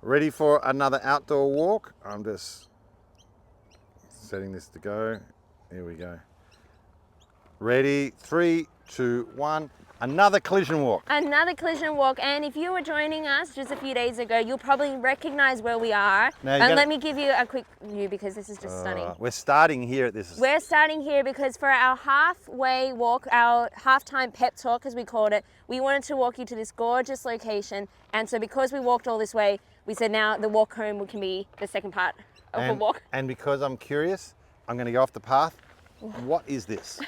Ready for another outdoor walk? I'm just setting this to go. Here we go. Ready, 3, 2, 1. Another collision walk. Another collision walk, and if you were joining us just a few days ago, you'll probably recognize where we are. And let me give you a quick view because this is just stunning. We're starting here at this. We're starting here because for our halfway walk, our halftime pep talk, as we called it, we wanted to walk you to this gorgeous location. And so because we walked all this way, we said now the walk home can be the second part of the walk. And because I'm curious, I'm going to go off the path. What is this?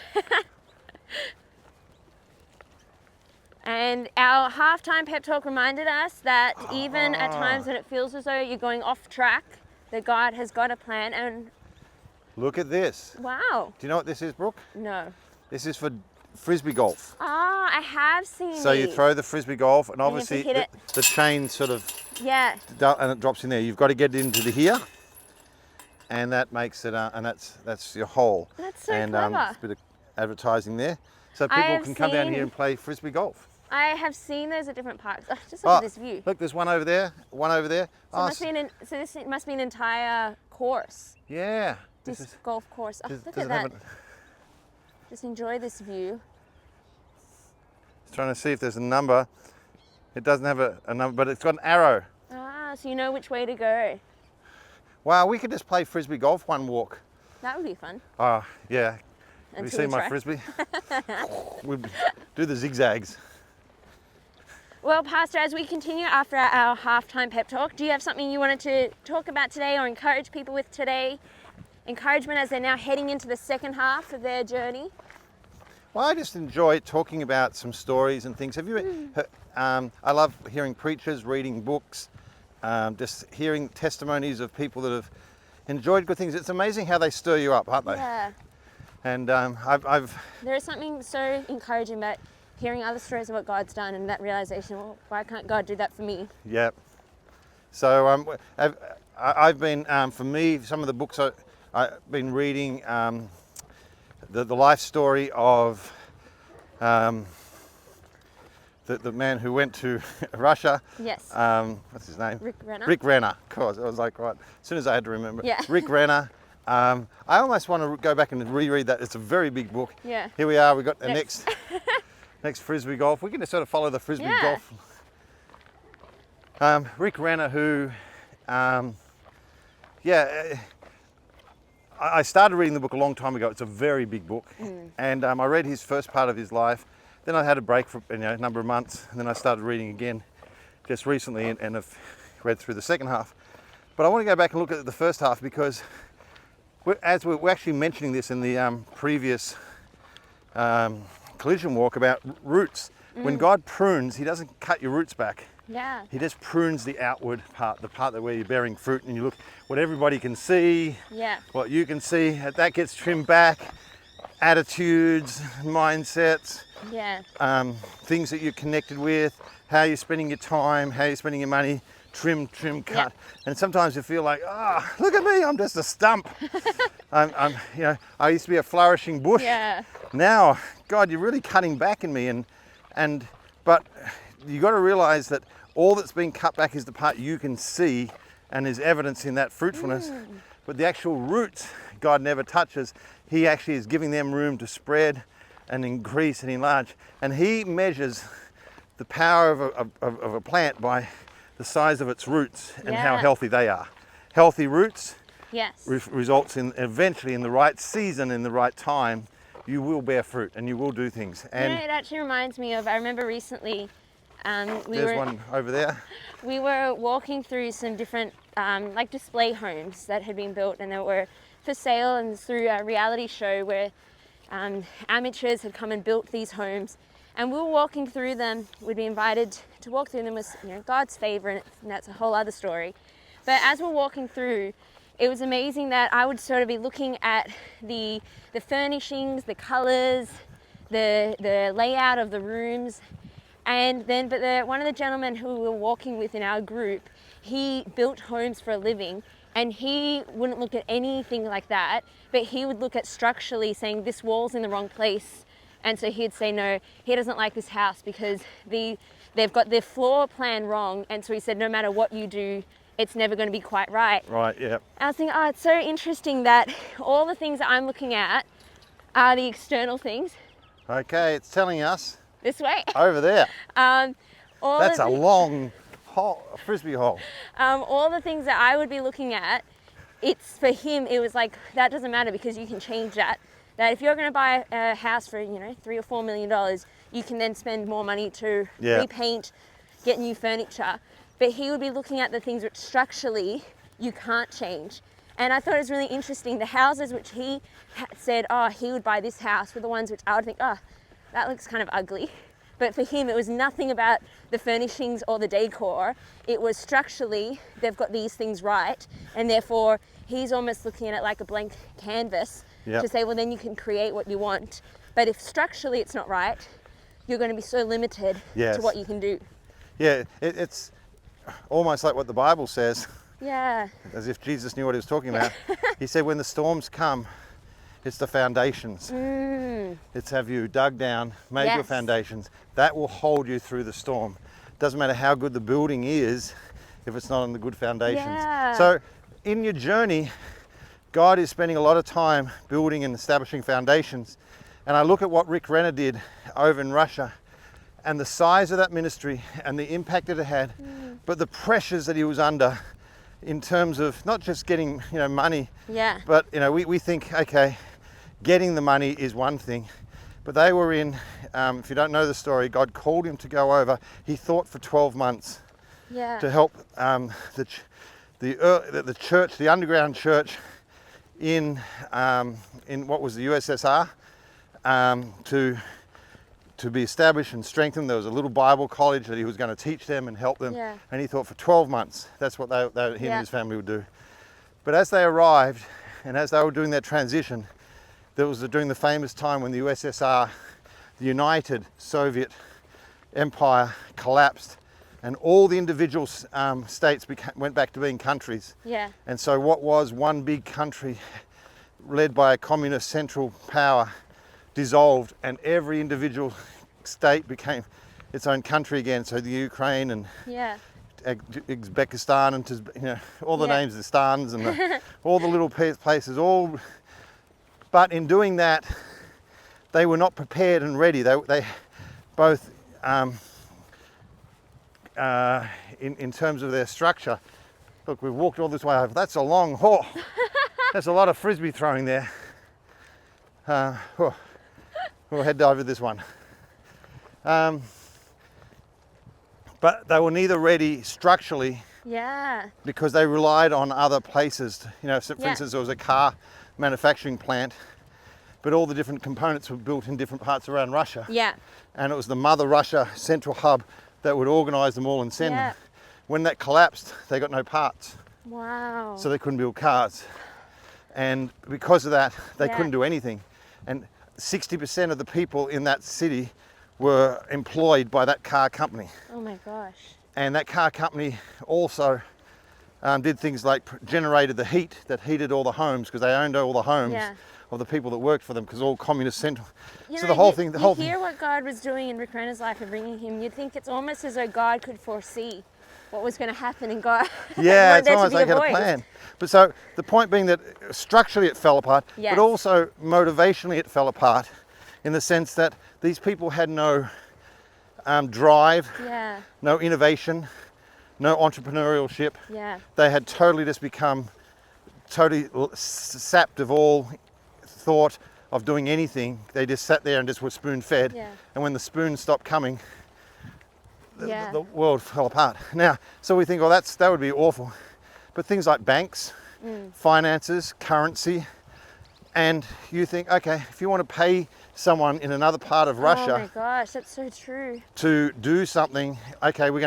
And our halftime pep talk reminded us that even at times when it feels as though you're going off track, that God has got a plan. And look at this. wow. Do you know what this is, Brooke? No. This is for frisbee golf. Ah, I have seen So you throw the frisbee golf, and obviously the chain sort of, and it drops in there. You've got to get it into here, and that makes it, and that's your hole. That's so clever. There's a bit of advertising there, so people can come down here and play frisbee golf. I have seen those at different parks. Oh, just look at this view. Look, there's one over there, one over there. So, this must be an entire course. Yeah. This golf course. Oh, look at that. Just enjoy this view. Just trying to see if there's a number. It doesn't have a number, but it's got an arrow. Ah, so you know which way to go. Wow, we could just play frisbee golf one walk. That would be fun. Oh, yeah. Have you seen my frisbee? We'll do the zigzags. Well, Pastor, as we continue after our halftime pep talk, do you have something you wanted to talk about today or encourage people with today? Encouragement as they're now heading into the second half of their journey? Well, I just enjoy talking about some stories and things. Have you? I love hearing preachers, reading books, just hearing testimonies of people that have enjoyed good things. It's amazing how they stir you up, aren't they? Yeah. And there is something so encouraging about hearing other stories of what God's done and that realization, well, why can't God do that for me? Yep. So I've been, for me, some of the books I've been reading, the life story of the man who went to Russia. Yes. What's his name? Rick Renner. Rick Renner, of course. I was like, right, as soon as I had to remember. Yeah. Rick Renner. I almost want to go back and reread that. It's a very big book. Yeah. Here we are. We've got the next frisbee golf. We can just sort of follow the frisbee golf. Rick Renner, who, I started reading the book a long time ago. It's a very big book, and I read his first part of his life. Then I had a break for a number of months, and then I started reading again just recently, and I've read through the second half. But I want to go back and look at the first half because, as we're actually mentioning this in the previous collision walk about roots. When God prunes, He doesn't cut your roots back. Yeah. He just prunes the outward part, the part where you're bearing fruit, and you look what everybody can see, what you can see, that gets trimmed back. Attitudes, mindsets, things that you're connected with, how you're spending your time, how you're spending your money, trim, cut. And sometimes you feel like, look at me, I'm just a stump. I used to be a flourishing bush. Yeah. Now, God, you're really cutting back in me, but you got to realize that all that's being cut back is the part you can see, and there's evidence in that fruitfulness. But the actual roots, God never touches. He actually is giving them room to spread and increase and enlarge. And He measures the power of a plant by the size of its roots and how healthy they are. Healthy roots results in eventually, in the right season, in the right time, you will bear fruit and you will do things. And it actually reminds me of, I remember recently, there's one over there. We were walking through some different like display homes that had been built, and they were for sale, and through a reality show where amateurs had come and built these homes. And we were walking through them. We'd be invited to walk through them. It was, God's favor, and that's a whole other story. But as we're walking through, it was amazing that I would sort of be looking at the furnishings, the colors, the layout of the rooms. And then, one of the gentlemen who we were walking with in our group, he built homes for a living, and he wouldn't look at anything like that, but he would look at structurally, saying this wall's in the wrong place. And so he'd say, no, he doesn't like this house because they've got their floor plan wrong. And so he said, no matter what you do, it's never going to be quite right. Right, yeah. I was thinking, oh, it's so interesting that all the things that I'm looking at are the external things. Okay, it's telling us This way. over there. All That's of a the- long hole, a frisbee hole. all the things that I would be looking at, it's for him, it was like, that doesn't matter because you can change that. That if you're going to buy a house for, $3 or $4 million, you can then spend more money to repaint, get new furniture. But he would be looking at the things which structurally you can't change. And I thought it was really interesting. The houses which he said, oh, he would buy this house, were the ones which I would think, oh, that looks kind of ugly. But for him, it was nothing about the furnishings or the decor. It was structurally, they've got these things right. And therefore, he's almost looking at it like a blank canvas to say, well, then you can create what you want. But if structurally it's not right, you're going to be so limited to what you can do. Yeah, it's almost like what the Bible says, Yeah. as if Jesus knew what he was talking about. He said, when the storms come, it's the foundations. It's have you dug down, made your foundations. That will hold you through the storm. Doesn't matter how good the building is if it's not on the good foundations. Yeah. So in your journey, God is spending a lot of time building and establishing foundations. And I look at what Rick Renner did over in Russia and the size of that ministry and the impact that it had, but the pressures that he was under in terms of not just getting money, but we think, okay, getting the money is one thing, but they were in, if you don't know the story, God called him to go over. He thought for 12 months to help the church, the underground church in what was the USSR, to be established and strengthened. There was a little Bible college that he was going to teach them and help them. And he thought for 12 months, that's what he and his family would do. But as they arrived and as they were doing their transition, that was during the famous time when the USSR, the United Soviet Empire, collapsed and all the individual states went back to being countries. And so what was one big country led by a communist central power dissolved, and every individual state became its own country again. So the Ukraine and Uzbekistan and all the names, the stans and all the little places, all. But in doing that, they were not prepared and ready. They both, in terms of their structure. Look, we've walked all this way over. That's a long haul. There's a lot of frisbee throwing there. We'll head over this one. But they were neither ready structurally because they relied on other places. For instance, there was a car manufacturing plant, but all the different components were built in different parts around Russia. And it was the mother Russia central hub that would organize them all and send them. When that collapsed, they got no parts. Wow. So they couldn't build cars. And because of that, they couldn't do anything. And 60% of the people in that city were employed by that car company. Oh my gosh. And that car company also did things like generated the heat that heated all the homes, because they owned all the homes of the people that worked for them, because all communist central. So the whole thing. You hear what God was doing in Rick Renner's life and bringing him. You'd think it's almost as though God could foresee what was going to happen, and God. It's almost like he had a plan. But so the point being that structurally it fell apart, but also motivationally it fell apart, in the sense that these people had no drive, no innovation, no entrepreneurship. They had totally just become totally sapped of all thought of doing anything. They just sat there and just were spoon-fed. And when the spoon stopped coming, the world fell apart. Now, so we think, well, that would be awful. But things like banks, finances, currency, and you think, okay, if you want to pay someone in another part of Russia, oh my gosh, that's so true, to do something, okay, we've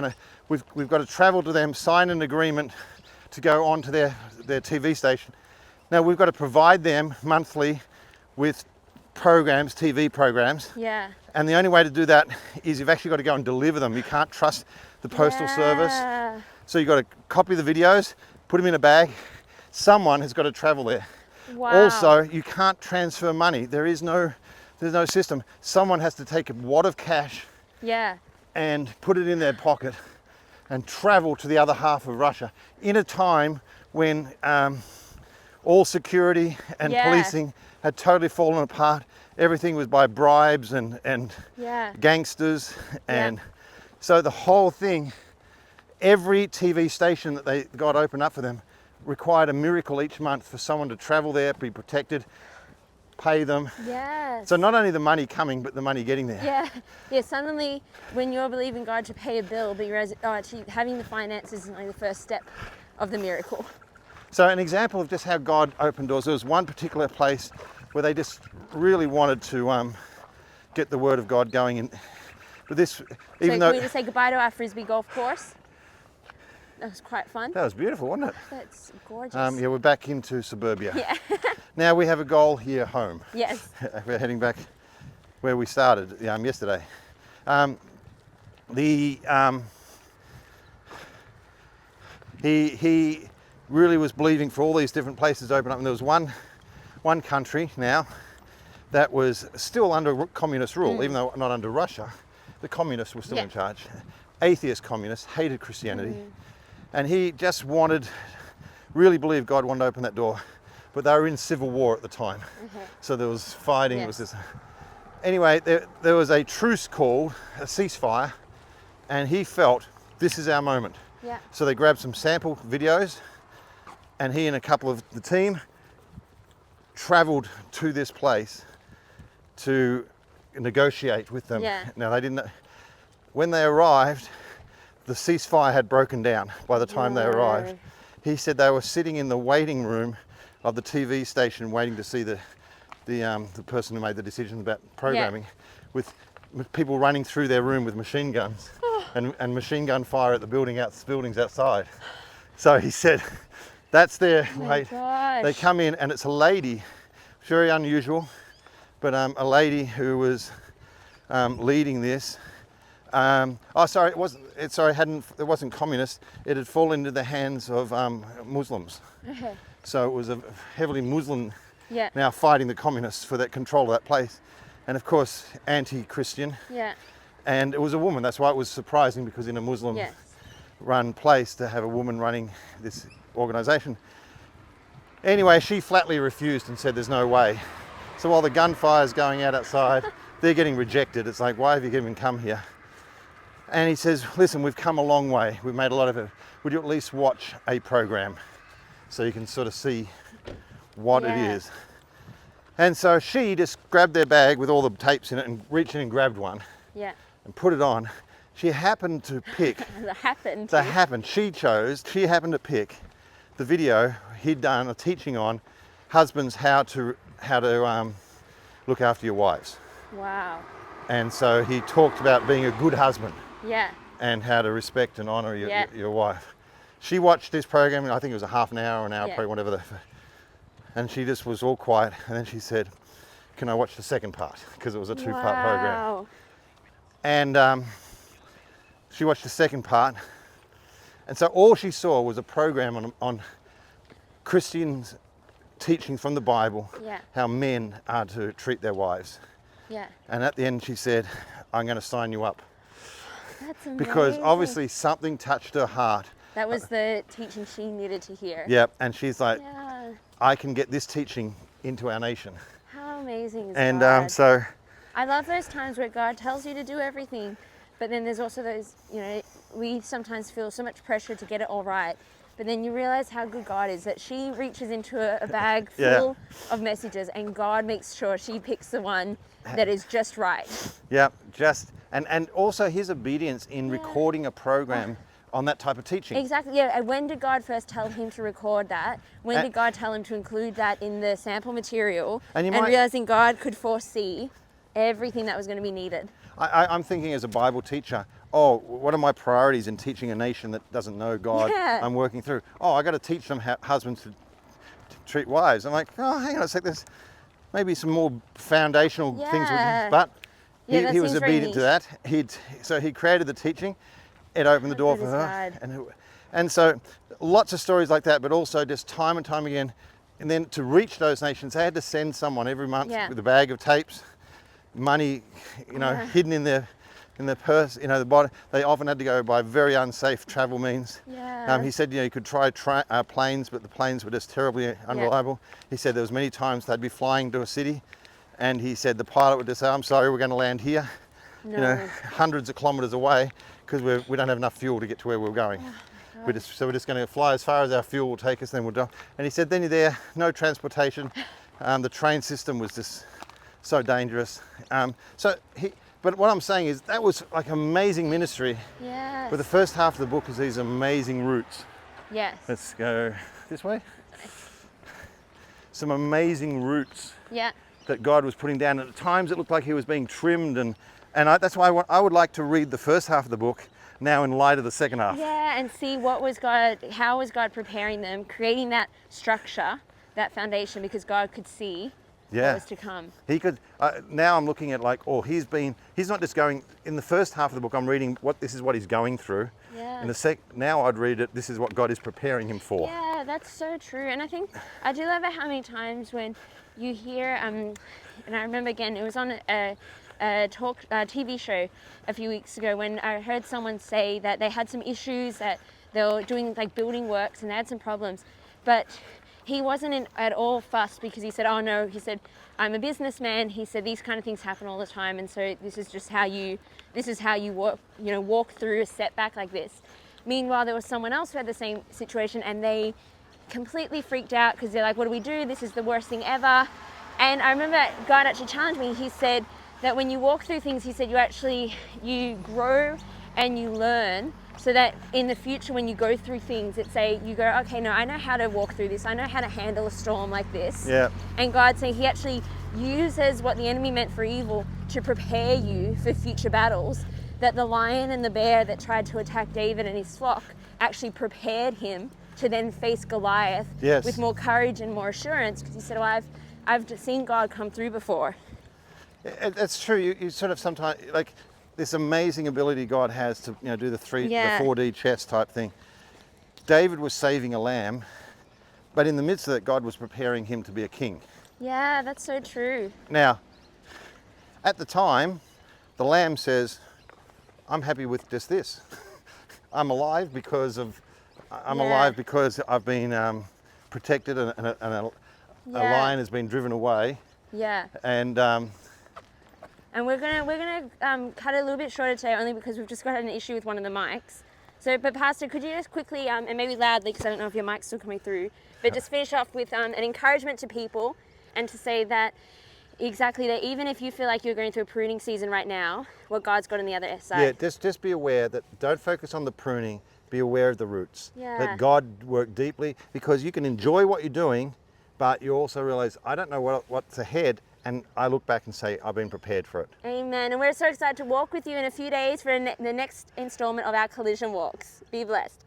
got to travel to them, sign an agreement to go onto their TV station. Now we've got to provide them monthly with programs, TV programs. And the only way to do that is you've actually got to go and deliver them. You can't trust the postal service. So you've got to copy the videos, put them in a bag. Someone has got to travel there. Also, you can't transfer money. There's no system. Someone has to take a wad of cash and put it in their pocket and travel to the other half of Russia in a time when all security and policing had totally fallen apart. Everything was by bribes and gangsters. And so the whole thing, every TV station that God opened up for them required a miracle each month for someone to travel there, be protected, pay them. Yes. So not only the money coming, but the money getting there. Yeah. Suddenly, when you're believing God to pay a bill, but actually having the finances is only the first step of the miracle. So an example of just how God opened doors. There was one particular place where they just really wanted to get the word of God going in. But this, even though... can we just say goodbye to our Frisbee golf course? That was quite fun. That was beautiful, wasn't it? That's gorgeous. Yeah, we're back into suburbia. Yeah. Now we have a goal here home. Yes. We're heading back where we started yesterday. He really was believing for all these different places to open up, and there was one country now that was still under communist rule, even though not under Russia. The communists were still in charge. Atheist communists, hated Christianity. And he just really believed God wanted to open that door. But they were in civil war at the time. So there was fighting. Yes. It was this. Anyway, there was a truce called, a ceasefire, and he felt, this is our moment. Yeah. So they grabbed some sample videos, and he and a couple of the team traveled to this place to negotiate with them. Yeah. Now they didn't, when they arrived, the ceasefire had broken down by the time they arrived. He said they were sitting in the waiting room of the TV station waiting to see the person who made the decision about programming, with people running through their room with machine guns and machine gun fire at the buildings outside. So he said, that's their wait. They come in and it's a lady, very unusual, but a lady who was leading this. It wasn't communist. It had fallen into the hands of Muslims. So it was a heavily Muslim now fighting the communists for that control of that place. And of course, anti-Christian. Yeah. And it was a woman. That's why it was surprising, because in a Muslim run place to have a woman running this organization. Anyway, she flatly refused and said there's no way. So while the gunfire's going out outside, they're getting rejected. It's like, why have you even come here? And he says, listen, we've come a long way. We've made a lot of it. Would you at least watch a program so you can sort of see what it is? And so she just grabbed their bag with all the tapes in it and reached in and grabbed one and put it on. She happened to pick. She happened to pick the video he'd done a teaching on husbands how to look after your wives. Wow. And so he talked about being a good husband. Yeah. And how to respect and honor your wife. She watched this program, and I think it was a half an hour, probably whatever. And she just was all quiet. And then she said, can I watch the second part? Because it was a two-part program. And she watched the second part. And so all she saw was a program on Christians teaching from the Bible how men are to treat their wives. Yeah. And at the end she said, I'm going to sign you up. That's amazing. Because obviously something touched her heart. That was the teaching she needed to hear. Yeah, and she's like, I can get this teaching into our nation. How amazing is God? And so... I love those times where God tells you to do everything, but then there's also those, we sometimes feel so much pressure to get it all right. But then you realize how good God is, that she reaches into a bag full of messages and God makes sure she picks the one that is just right. Yeah, and also his obedience in recording a program on that type of teaching. Exactly, yeah. And when did God first tell him to record that? When did God tell him to include that in the sample material? And realizing God could foresee everything that was going to be needed. I'm thinking as a Bible teacher, what are my priorities in teaching a nation that doesn't know God? I'm working through. I got to teach them how husbands to treat wives. I'm like, hang on a sec, there's maybe some more foundational things. But he was obedient to that. He created the teaching. It opened the door for her. And so lots of stories like that, but also just time and time again. And then to reach those nations, they had to send someone every month with a bag of tapes, money, hidden in their in the purse, you know, the body. They often had to go by very unsafe travel means. Yeah. He said, you know, you could try planes, but the planes were just terribly unreliable. He said there was many times they'd be flying to a city, and he said the pilot would just say, I'm sorry, we're going to land here, No. you know, hundreds of kilometres away, because we don't have enough fuel to get to where we're going. Oh, We're just going to fly as far as our fuel will take us, then we'll die. And he said, then you're there, no transportation. The train system was just so dangerous. But what I'm saying is that was like amazing ministry. Yes. But the first half of the book is these amazing routes. Yes. Let's go this way. Some amazing routes Yeah. that God was putting down. At times it looked like he was being trimmed, that's why I would like to read the first half of the book now in light of the second half. Yeah, and see how was God preparing them, creating that structure, that foundation, because God could see what was to come. He could. Now I'm looking at like, he's not just going in the first half of the book. I'm reading this is what he's going through. Yeah. In the now I'd read it. This is what God is preparing him for. Yeah, that's so true. And I think I do love it how many times when you hear, and I remember again, it was on a TV show a few weeks ago when I heard someone say that they had some issues, that they were doing like building works and they had some problems, but he wasn't at all fussed, because he said, oh no, he said, I'm a businessman. He said, these kind of things happen all the time, and so this is just how you walk through a setback like this. Meanwhile, there was someone else who had the same situation, and they completely freaked out because they're like, what do we do? This is the worst thing ever. And I remember God actually challenged me. He said that when you walk through things, he said you grow and you learn, so that in the future when you go through things, you go, okay, no, I know how to walk through this. I know how to handle a storm like this. Yeah. And God saying he actually uses what the enemy meant for evil to prepare you for future battles. That the lion and the bear that tried to attack David and his flock actually prepared him to then face Goliath with more courage and more assurance, because he said, well, I've just seen God come through before. It's true. You sort of sometimes, like, this amazing ability God has to, do the 4D chess type thing. David was saving a lamb, but in the midst of it, God was preparing him to be a king. Yeah, that's so true. Now, at the time, the lamb says, I'm happy with just this. I'm alive because I've been protected, and a lion has been driven away. Yeah. And we're gonna cut it a little bit shorter today, only because we've just got an issue with one of the mics. So, but Pastor, could you just quickly, and maybe loudly, because I don't know if your mic's still coming through, but just finish off with an encouragement to people, and to say that exactly that even if you feel like you're going through a pruning season right now, what God's got on the other side. Yeah, just be aware that don't focus on the pruning, be aware of the roots. Yeah. Let God work deeply, because you can enjoy what you're doing, but you also realize, I don't know what's ahead, and I look back and say, I've been prepared for it. Amen. And we're so excited to walk with you in a few days for the next installment of our collision walks. Be blessed.